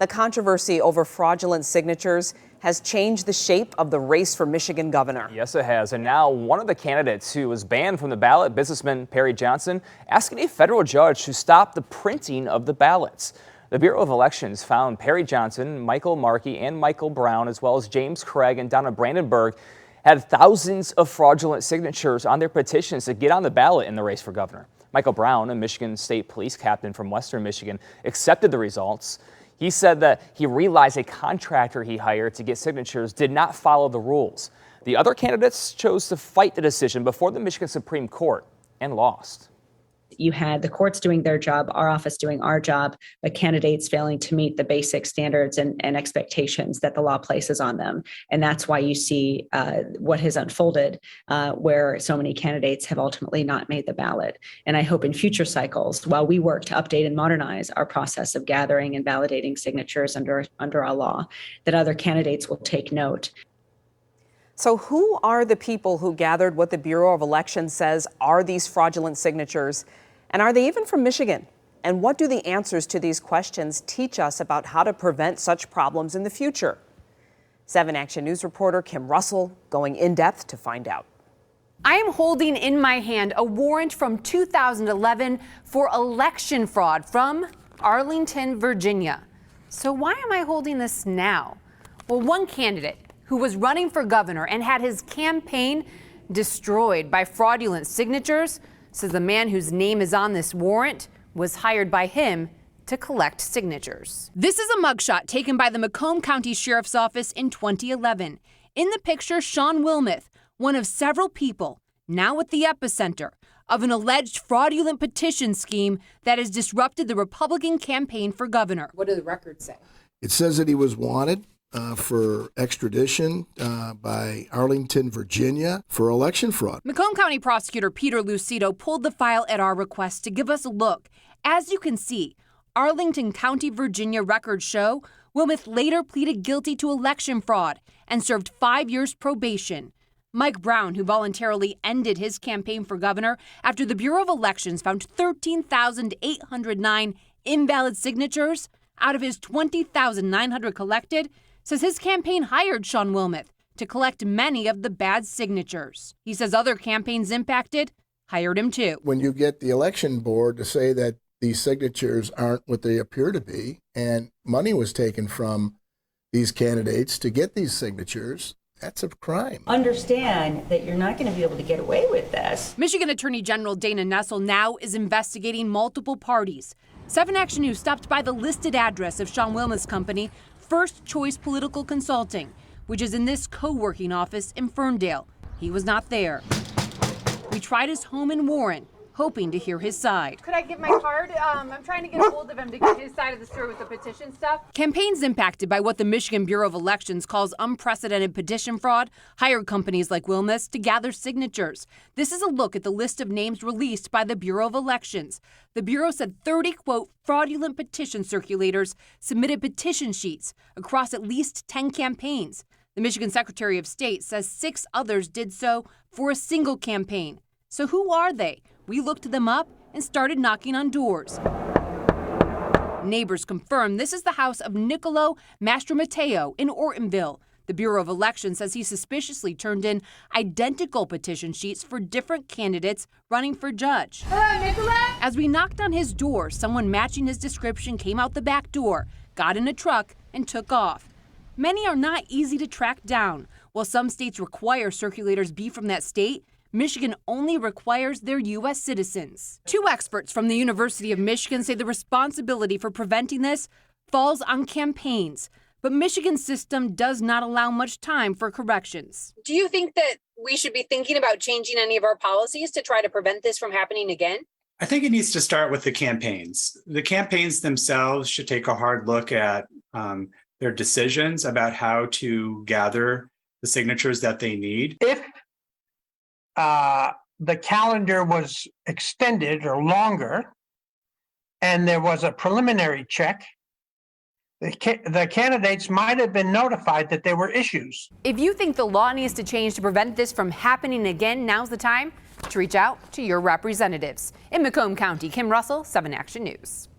The controversy over fraudulent signatures has changed the shape of the race for Michigan governor. Yes, it has. And now one of the candidates who was banned from the ballot, businessman Perry Johnson, asking a federal judge to stop the printing of the ballots. The Bureau of Elections found Perry Johnson, Michael Markey, and Michael Brown, as well as James Craig and Donna Brandenburg, had thousands of fraudulent signatures on their petitions to get on the ballot in the race for governor. Michael Brown, a Michigan State Police captain from Western Michigan, accepted the results. He said that he realized a contractor he hired to get signatures did not follow the rules. The other candidates chose to fight the decision before the Michigan Supreme Court and lost. You had the courts doing their job, our office doing our job, but candidates failing to meet the basic standards and expectations that the law places on them. And that's why you see what has unfolded, where so many candidates have ultimately not made the ballot. And I hope in future cycles, while we work to update and modernize our process of gathering and validating signatures under our law, that other candidates will take note. So who are the people who gathered what the Bureau of Elections says are these fraudulent signatures? And are they even from Michigan? And what do the answers to these questions teach us about how to prevent such problems in the future? 7 Action News reporter Kim Russell going in depth to find out. I am holding in my hand a warrant from 2011 for election fraud from Arlington, Virginia. So why am I holding this now? Well, one candidate who was running for governor and had his campaign destroyed by fraudulent signatures says the man whose name is on this warrant was hired by him to collect signatures. This is a mugshot taken by the Macomb County Sheriff's Office in 2011. In the picture, Sean Wilmoth, one of several people now at the epicenter of an alleged fraudulent petition scheme that has disrupted the Republican campaign for governor. What do the records say? It says that he was wanted for extradition by Arlington, Virginia, for election fraud. Macomb County Prosecutor Peter Lucido pulled the file at our request to give us a look. As you can see, Arlington County, Virginia records show Wilmoth later pleaded guilty to election fraud and served 5 years probation. Mike Brown, who voluntarily ended his campaign for governor after the Bureau of Elections found 13,809 invalid signatures out of his 20,900 collected, says his campaign hired Sean Wilmoth to collect many of the bad signatures. He says other campaigns impacted hired him too. When you get the election board to say that these signatures aren't what they appear to be, and money was taken from these candidates to get these signatures, that's a crime. Understand that you're not going to be able to get away with this. Michigan Attorney General Dana Nessel now is investigating multiple parties. 7 Action News stopped by the listed address of Sean Wilmoth's company, First Choice Political Consulting, which is in this co-working office in Ferndale. He was not there. We tried his home in Warren, hoping to hear his side. Could I get my card? I'm trying to get a hold of him to get his side of the story with the petition stuff. Campaigns impacted by what the Michigan Bureau of Elections calls unprecedented petition fraud hired companies like Wilmoth's to gather signatures. This is a look at the list of names released by the Bureau of Elections. The Bureau said 30, quote, fraudulent petition circulators submitted petition sheets across at least 10 campaigns. The Michigan Secretary of State says 6 others did so for a single campaign. So who are they? We looked them up and started knocking on doors. Neighbors confirmed this is the house of Nicolo Mastromateo in Ortonville. The Bureau of Elections says he suspiciously turned in identical petition sheets for different candidates running for judge. Hello, Nicola. As we knocked on his door, someone matching his description came out the back door, got in a truck, and took off. Many are not easy to track down. While some states require circulators be from that state, Michigan only requires their U.S. citizens. 2 experts from the University of Michigan say the responsibility for preventing this falls on campaigns. But Michigan's system does not allow much time for corrections. Do you think that we should be thinking about changing any of our policies to try to prevent this from happening again? I think it needs to start with the campaigns. The campaigns themselves should take a hard look at their decisions about how to gather the signatures that they need. If the calendar was extended or longer, and there was a preliminary check, the candidates might have been notified that there were issues. If you think the law needs to change to prevent this from happening again, now's the time to reach out to your representatives. In Macomb County, Kim Russell, 7 Action News.